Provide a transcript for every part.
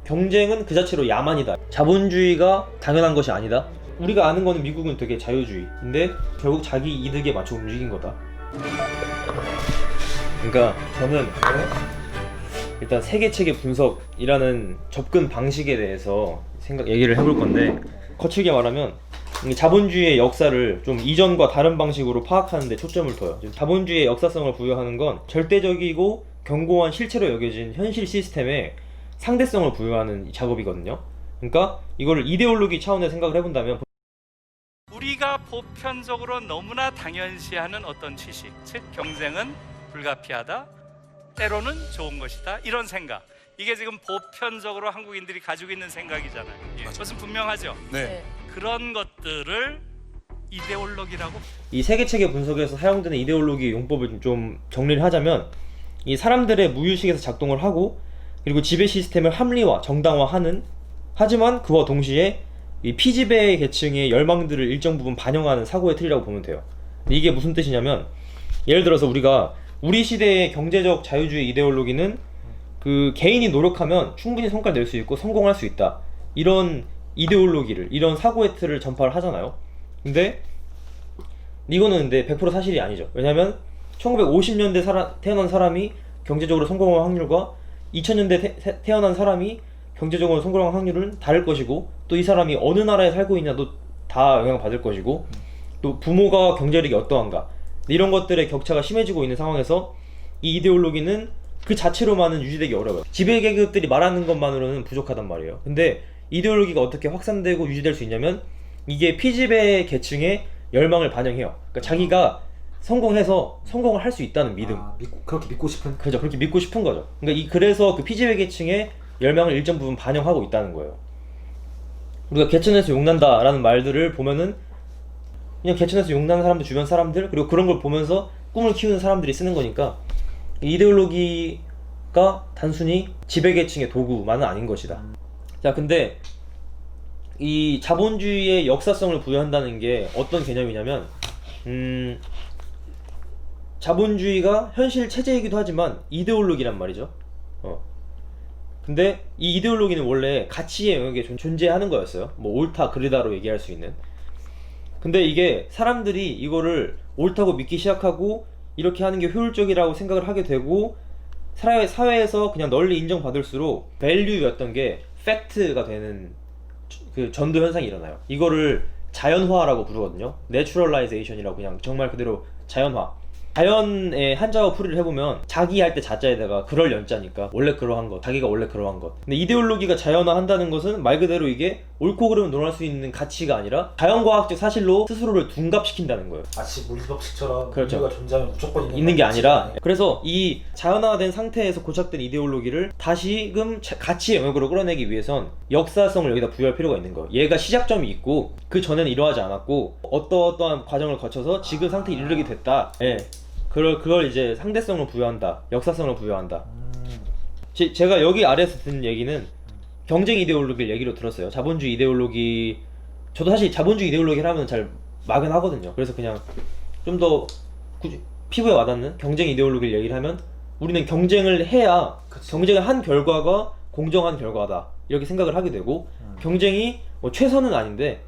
경쟁은 그 자체로 야만이다. 자본주의가 당연한 것이 아니다. 우리가 아는 거는 미국은 되게 자유주의인데 결국 자기 이득에 맞춰 움직인 거다. 그러니까 저는 일단 세계체계 분석이라는 접근 방식에 대해서 얘기를 해볼 건데, 거칠게 말하면 이 자본주의의 역사를 좀 이전과 다른 방식으로 파악하는 데 초점을 둬요. 자본주의의 역사성을 부여하는 건 절대적이고 견고한 실체로 여겨진 현실 시스템에 상대성을 부여하는 작업이거든요. 그러니까 이거를 이데올로기 차원에서 생각을 해본다면, 우리가 보편적으로 너무나 당연시하는 어떤 지식, 즉 경쟁은 불가피하다, 때로는 좋은 것이다, 이런 생각, 이게 지금 보편적으로 한국인들이 가지고 있는 생각이잖아요. 예, 그것은 분명하죠. 네. 그런 것들을 이데올로기라고. 이 세계체계 분석에서 사용되는 이데올로기 용법을 좀 정리를 하자면, 이 사람들의 무의식에서 작동을 하고, 그리고 지배 시스템을 합리화, 정당화하는, 하지만 그와 동시에 이 피지배 계층의 열망들을 일정 부분 반영하는 사고의 틀이라고 보면 돼요. 이게 무슨 뜻이냐면, 예를 들어서 우리가 우리 시대의 경제적 자유주의 이데올로기는 그 개인이 노력하면 충분히 성과를 낼 수 있고 성공할 수 있다, 이런 이데올로기를, 이런 사고의 틀을 전파를 하잖아요. 근데 이거는 근데 100% 사실이 아니죠. 왜냐면 1950년대 태어난 사람이 경제적으로 성공할 확률과 2000년대 태어난 사람이 경제적으로 성공할 확률은 다를 것이고, 또 이 사람이 어느 나라에 살고 있냐도 다 영향받을 것이고, 또 부모가 경제력이 어떠한가, 이런 것들의 격차가 심해지고 있는 상황에서 이 이데올로기는 그 자체로만은 유지되기 어려워요. 지배계급들이 말하는 것만으로는 부족하단 말이에요. 근데 이데올로기가 어떻게 확산되고 유지될 수 있냐면, 이게 피지배 계층의 열망을 반영해요. 그러니까 자기가 성공해서 성공을 할 수 있다는 믿음. 그렇게 믿고 싶은? 그죠. 그렇게 믿고 싶은 거죠. 그러니까 그래서 그 피지배 계층의 열망을 일정 부분 반영하고 있다는 거예요. 우리가 개천에서 욕난다 라는 말들을 보면은 그냥 개천에서 욕나는 사람들, 주변 사람들, 그리고 그런 걸 보면서 꿈을 키우는 사람들이 쓰는 거니까, 이데올로기가 단순히 지배계층의 도구만은 아닌 것이다. 자, 근데 이 자본주의의 역사성을 부여한다는 게 어떤 개념이냐면, 자본주의가 현실 체제이기도 하지만 이데올로기란 말이죠. 근데 이 이데올로기는 원래 가치의 영역에 존재하는 거였어요. 뭐 옳다 그르다로 얘기할 수 있는. 근데 이게 사람들이 이거를 옳다고 믿기 시작하고 이렇게 하는 게 효율적이라고 생각을 하게 되고, 사회에서 그냥 널리 인정받을수록 밸류였던 게 팩트가 되는 그 전도 현상이 일어나요. 이거를 자연화라고 부르거든요. 내추럴라이제이션이라고, 그냥 정말 그대로 자연화. 자연의 한자어 풀이를 해보면 자기 할 때 자자에다가 그럴 연자니까 원래 그러한 것, 자기가 원래 그러한 것. 근데 이데올로기가 자연화 한다는 것은 말 그대로 이게 옳고 그름을 논할 수 있는 가치가 아니라 자연과학적 사실로 스스로를 둔갑시킨다는 거예요. 마치 물리법칙처럼 그렇죠. 인류가 존재하면 무조건 있는 게 아니라, 그래서 이 자연화된 상태에서 고착된 이데올로기를 다시금 가치의 영역으로 끌어내기 위해선 역사성을 여기다 부여할 필요가 있는 거예요. 얘가 시작점이 있고 그 전에는 이러하지 않았고 어떠한 과정을 거쳐서 지금 상태에 이르게 됐다. 예. 그걸 이제 상대성을 부여한다, 역사성을 부여한다. 제가 여기 아래에서 듣는 얘기는 경쟁 이데올로기를 얘기로 들었어요. 자본주의 이데올로기, 저도 사실 자본주의 이데올로기를 하면 잘 막연하거든요. 그래서 그냥 좀 더 피부에 와닿는 경쟁 이데올로기를 얘기를 하면, 우리는 경쟁을 해야 경쟁을 한 결과가 공정한 결과다, 이렇게 생각을 하게 되고, 경쟁이 뭐 최선은 아닌데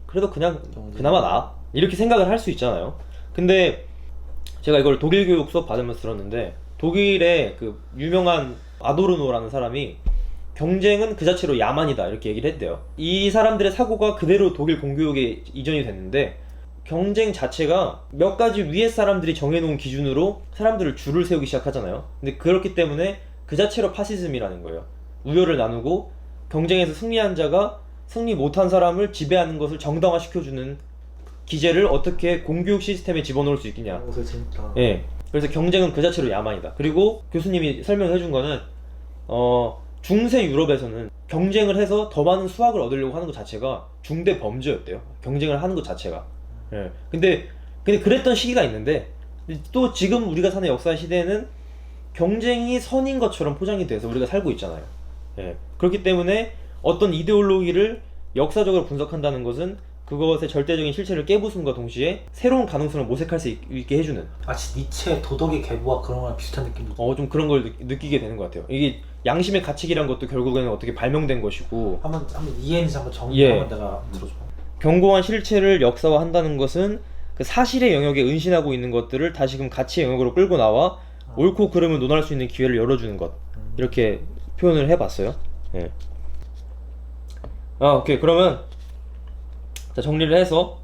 그래도 그냥 그나마 나아, 이렇게 생각을 할 수 있잖아요. 근데 제가 이걸 독일 교육 수업 받으면서 들었는데, 독일의 그 유명한 아도르노라는 사람이 경쟁은 그 자체로 야만이다, 이렇게 얘기를 했대요. 이 사람들의 사고가 그대로 독일 공교육에 이전이 됐는데, 경쟁 자체가 몇 가지 위에 사람들이 정해놓은 기준으로 사람들을 줄을 세우기 시작하잖아요. 근데 그렇기 때문에 그 자체로 파시즘이라는 거예요. 우열을 나누고 경쟁에서 승리한 자가 승리 못한 사람을 지배하는 것을 정당화시켜주는 기제를 어떻게 공교육 시스템에 집어넣을 수 있겠냐. 재밌다. 예. 그래서 경쟁은 그 자체로 야만이다. 그리고 교수님이 설명해 준 거는, 중세 유럽에서는 경쟁을 해서 더 많은 수확을 얻으려고 하는 것 자체가 중대 범죄였대요. 경쟁을 하는 것 자체가. 예. 근데 그랬던 시기가 있는데, 또 지금 우리가 사는 역사 시대에는 경쟁이 선인 것처럼 포장이 돼서 우리가 살고 있잖아요. 예. 그렇기 때문에 어떤 이데올로기를 역사적으로 분석한다는 것은 그것의 절대적인 실체를 깨부숨과 동시에 새로운 가능성을 모색할 수 있게 해주는 마치 니체의 도덕의 계보와 그런 거랑 비슷한 느낌도. 좀 그런 걸 느끼게 되는 것 같아요. 이게 양심의 가책이란 것도 결국에는 어떻게 발명된 것이고 한번 이해했는지 한번 정리하면 내가 들어줘. 견고한 실체를 역사화한다는 것은 그 사실의 영역에 은신하고 있는 것들을 다시금 가치의 영역으로 끌고 나와 옳고 그름을 논할 수 있는 기회를 열어주는 것, 이렇게 표현을 해봤어요. 예. 오케이. 그러면 자, 정리를 해서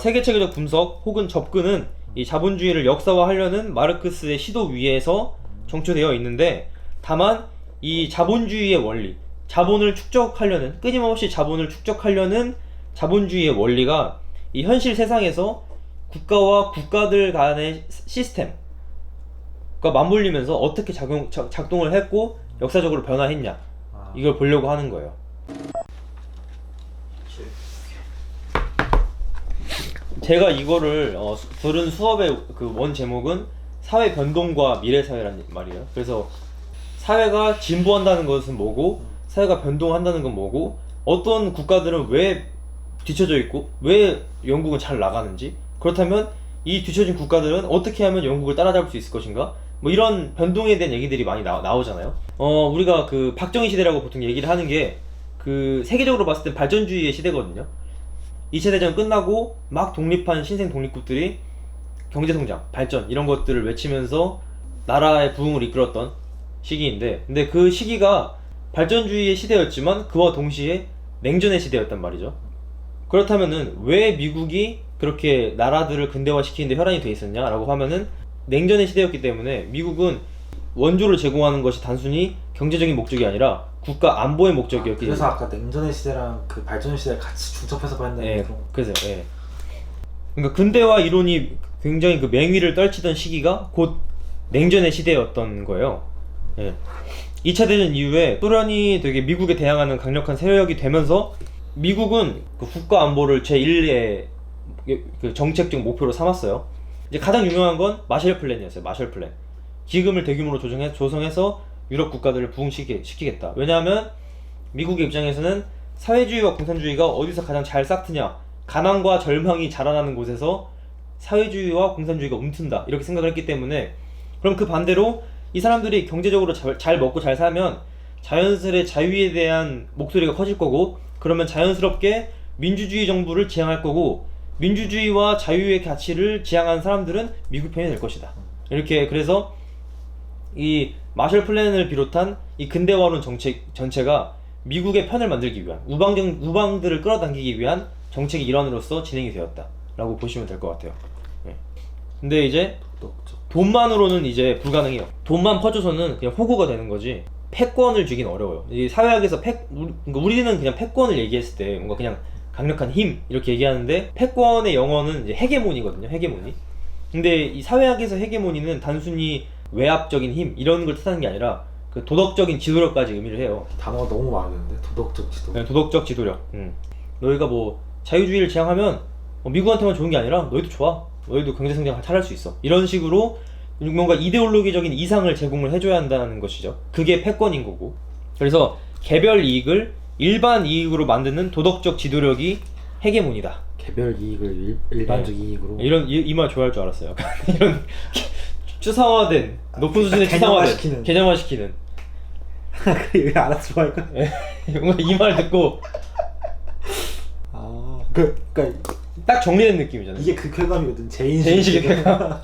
세계체계적 분석 혹은 접근은 이 자본주의를 역사화하려는 마르크스의 시도 위에서 정초되어 있는데, 다만 이 자본주의의 원리, 자본을 축적하려는, 끊임없이 자본을 축적하려는 자본주의의 원리가 이 현실 세상에서 국가와 국가들 간의 시스템과 맞물리면서 어떻게 작동을 했고 역사적으로 변화했냐, 이걸 보려고 하는 거예요. 제가 이거를 들은 수업의 그 원 제목은 사회 변동과 미래 사회란 말이에요. 그래서 사회가 진보한다는 것은 뭐고, 사회가 변동한다는 건 뭐고, 어떤 국가들은 왜 뒤처져 있고 왜 영국은 잘 나가는지, 그렇다면 이 뒤처진 국가들은 어떻게 하면 영국을 따라잡을 수 있을 것인가, 뭐 이런 변동에 대한 얘기들이 많이 나오잖아요. 우리가 그 박정희 시대라고 보통 얘기를 하는 게 그 세계적으로 봤을 때 발전주의의 시대거든요. 2차 대전 끝나고 막 독립한 신생 독립국들이 경제성장, 발전 이런 것들을 외치면서 나라의 부흥을 이끌었던 시기인데, 근데 그 시기가 발전주의의 시대였지만 그와 동시에 냉전의 시대였단 말이죠. 그렇다면은 왜 미국이 그렇게 나라들을 근대화시키는데 혈안이 돼 있었냐라고 하면은 냉전의 시대였기 때문에 미국은 원조를 제공하는 것이 단순히 경제적인 목적이 아니라 국가 안보의 목적이었기 때문에. 그래서 아까 냉전의 시대랑 그 발전의 시대를 같이 중첩해서 봤는데. 예, 그래서 예. 그러니까 근대화 이론이 굉장히 그 맹위를 떨치던 시기가 곧 냉전의 시대였던 거예요. 예. 2차 대전 이후에 소련이 되게 미국에 대항하는 강력한 세력이 되면서 미국은 그 국가 안보를 제1의 그 정책적 목표로 삼았어요. 이제 가장 유명한 건 마셜 플랜이었어요. 마셜 플랜. 기금을 대규모로 조성해서 유럽 국가들을 부흥시키겠다. 왜냐하면 미국의 입장에서는 사회주의와 공산주의가 어디서 가장 잘 싹트냐, 가난과 절망이 자라나는 곳에서 사회주의와 공산주의가 움튼다, 이렇게 생각을 했기 때문에, 그럼 그 반대로 이 사람들이 경제적으로 잘 먹고 잘 살면 자연스레 자유에 대한 목소리가 커질 거고, 그러면 자연스럽게 민주주의 정부를 지향할 거고, 민주주의와 자유의 가치를 지향하는 사람들은 미국 편이 될 것이다. 이렇게, 그래서 이 마셜 플랜을 비롯한 이 근대화론 정책 전체가 미국의 편을 만들기 위한, 우방들을 끌어당기기 위한 정책의 일환으로서 진행이 되었다라고 보시면 될 것 같아요. 예. 근데 이제 돈만으로는 이제 불가능해요. 돈만 퍼줘서는 그냥 호구가 되는 거지 패권을 주긴 어려워요. 이 사회학에서 우리는 그냥 패권을 얘기했을 때 뭔가 그냥 강력한 힘 이렇게 얘기하는데, 패권의 영어는 이제 헤게모니거든요. 헤게모니. 근데 이 사회학에서 헤게모니는 단순히 외압적인 힘 이런 걸 뜻하는 게 아니라 그 도덕적인 지도력까지 의미를 해요. 단어가 너무 많은데. 도덕적 지도. 네, 도덕적 지도력. 너희가 뭐 자유주의를 지향하면 미국한테만 좋은 게 아니라 너희도 좋아. 너희도 경제성장 잘할 수 있어. 이런 식으로 뭔가 이데올로기적인 이상을 제공을 해줘야 한다는 것이죠. 그게 패권인 거고. 그래서 개별 이익을 일반 이익으로 만드는 도덕적 지도력이 헤게모니다. 개별 이익을 일반적 이익으로. 이 말 좋아할 줄 알았어요. 이런 추상화된, 높은 수준의 추상화된, 개념화시키는. 왜 알아서 좋아할까? 뭔가 이 말 듣고 그러니까 딱 정리된 느낌이잖아요. 이게 그 쾌감이거든. 제인식의 쾌감.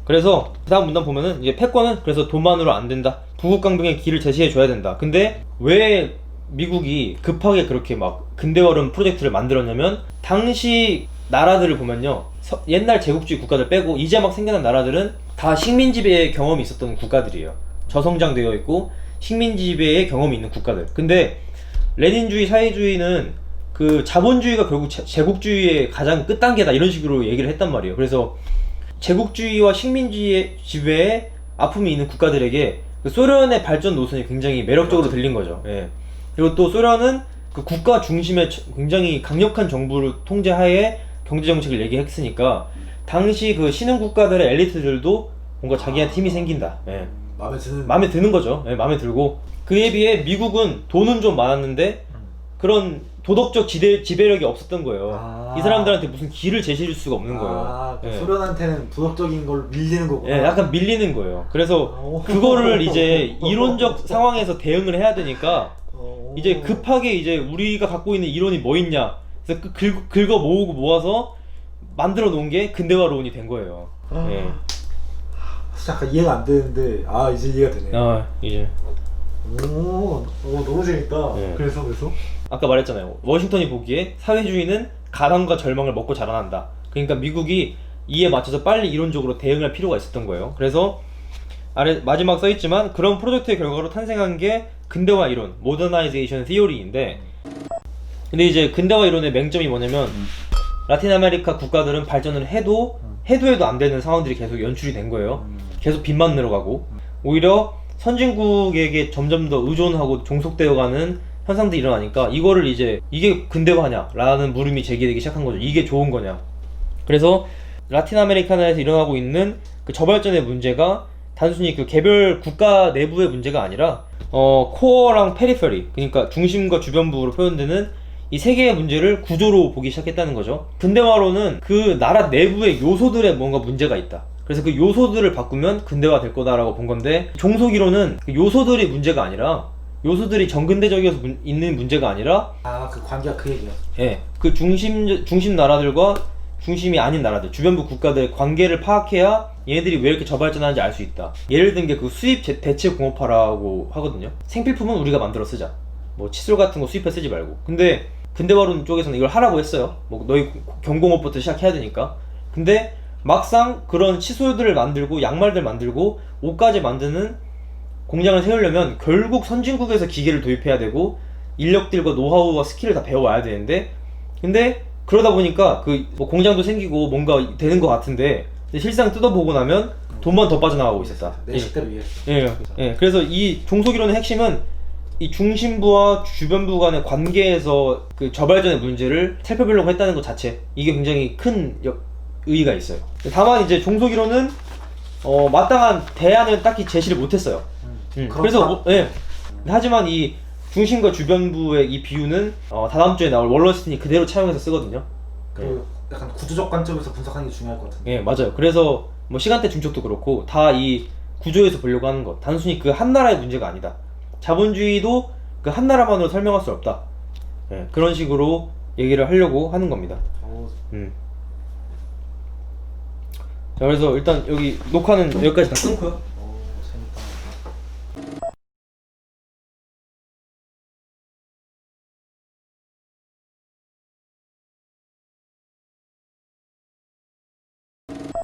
그래서 다음 문단 보면은 이제 패권은 그래서 돈만으로 안 된다. 부국강병의 길을 제시해 줘야 된다. 근데 왜 미국이 급하게 그렇게 막 근대화론 프로젝트를 만들었냐면, 당시 나라들을 보면요, 옛날 제국주의 국가들 빼고 이제 막 생겨난 나라들은 다 식민지배의 경험이 있었던 국가들이에요. 저성장되어 있고 식민지배의 경험이 있는 국가들. 근데 레닌주의, 사회주의는 그 자본주의가 결국 제국주의의 가장 끝단계다, 이런 식으로 얘기를 했단 말이에요. 그래서 제국주의와 식민지의 지배에 아픔이 있는 국가들에게 그 소련의 발전 노선이 굉장히 매력적으로 들린 거죠. 예. 그리고 또 소련은 그 국가 중심의 굉장히 강력한 정부를 통제하에 경제정책을 얘기했으니까 당시 그 신흥 국가들의 엘리트들도 뭔가 자기한테 힘이 생긴다. 예. 마음에 드는 거죠. 예, 마음에 들고. 그에 비해 미국은 돈은 좀 많았는데 그런 도덕적 지배력이 없었던 거예요. 아. 이 사람들한테 무슨 길을 제시해줄 수가 없는 거예요. 아, 그 예. 소련한테는 부덕적인 걸 밀리는 거구나. 예, 약간 밀리는 거예요. 그래서 오. 그거를 이제 이론적 상황에서 대응을 해야 되니까 오. 이제 급하게 이제 우리가 갖고 있는 이론이 뭐 있냐, 그래서 긁어 모으고 모아서 만들어 놓은 게 근대화론이 된 거예요. 예. 진짜 약간 이해가 안 되는데 이제 이해가 되네. 이제 오, 너무 재밌다. 네. 그래서 아까 말했잖아요. 워싱턴이 보기에 사회주의는 가난과 절망을 먹고 자라난다. 그러니까 미국이 이에 맞춰서 빨리 이론적으로 대응할 필요가 있었던 거예요. 그래서 아래 마지막 써있지만 그런 프로젝트의 결과로 탄생한 게 근대화 이론, 모더나이제이션 티오리인데, 근데 이제 근대화 이론의 맹점이 뭐냐면 라틴 아메리카 국가들은 발전을 해도 안 되는 상황들이 계속 연출이 된 거예요. 계속 빚만 늘어가고 오히려 선진국에게 점점 더 의존하고 종속되어가는 현상들이 일어나니까 이거를 이제 이게 근대화냐 라는 물음이 제기되기 시작한 거죠. 이게 좋은 거냐. 그래서 라틴 아메리카나에서 일어나고 있는 그 저발전의 문제가 단순히 그 개별 국가 내부의 문제가 아니라 코어랑 페리페리, 그러니까 중심과 주변부로 표현되는 이 세 개의 문제를 구조로 보기 시작했다는 거죠. 근대화로는 그 나라 내부의 요소들에 뭔가 문제가 있다. 그래서 그 요소들을 바꾸면 근대화 될 거다라고 본 건데, 종속이론은 그 요소들이 문제가 아니라, 요소들이 정근대적이어서 있는 문제가 아니라, 그 관계가 그 얘기야. 예, 그 중심 나라들과 중심이 아닌 나라들, 주변부 국가들의 관계를 파악해야 얘네들이 왜 이렇게 저발전하는지 알 수 있다. 예를 든 게 그 수입 대체 공업화라고 하거든요. 생필품은 우리가 만들어 쓰자. 뭐 칫솔 같은 거 수입해 쓰지 말고. 근데 근대화론 쪽에서는 이걸 하라고 했어요. 뭐 너희 경공업부터 시작해야 되니까. 근데 막상 그런 칫솔들을 만들고 양말들 만들고 옷까지 만드는 공장을 세우려면 결국 선진국에서 기계를 도입해야 되고 인력들과 노하우와 스킬을 다 배워와야 되는데, 근데 그러다 보니까 그 뭐 공장도 생기고 뭔가 되는 것 같은데 실상 뜯어보고 나면 돈만 더 빠져나가고 있었다. 내 식대로 이해했어. 예. 그래서 이 종속이론의 핵심은 이 중심부와 주변부 간의 관계에서 그 저발전의 문제를 살펴보려고 했다는 것 자체, 이게 굉장히 큰 의의가 있어요. 다만 이제 종속이론은 마땅한 대안을 딱히 제시를 못했어요. 그래서 하지만 이 중심과 주변부의 이 비유는 다음 주에 나올 월러스틴이 그대로 차용해서 쓰거든요. 그 약간 구조적 관점에서 분석하는 게 중요할 것 같은데. 예, 맞아요. 그래서 뭐 시간대 중첩도 그렇고 다 이 구조에서 보려고 하는 것, 단순히 그 한 나라의 문제가 아니다. 자본주의도 그 한 나라만으로 설명할 수 없다. 예, 그런 식으로 얘기를 하려고 하는 겁니다. 자, 그래서 일단 여기 녹화는 여기까지 다 끊고요.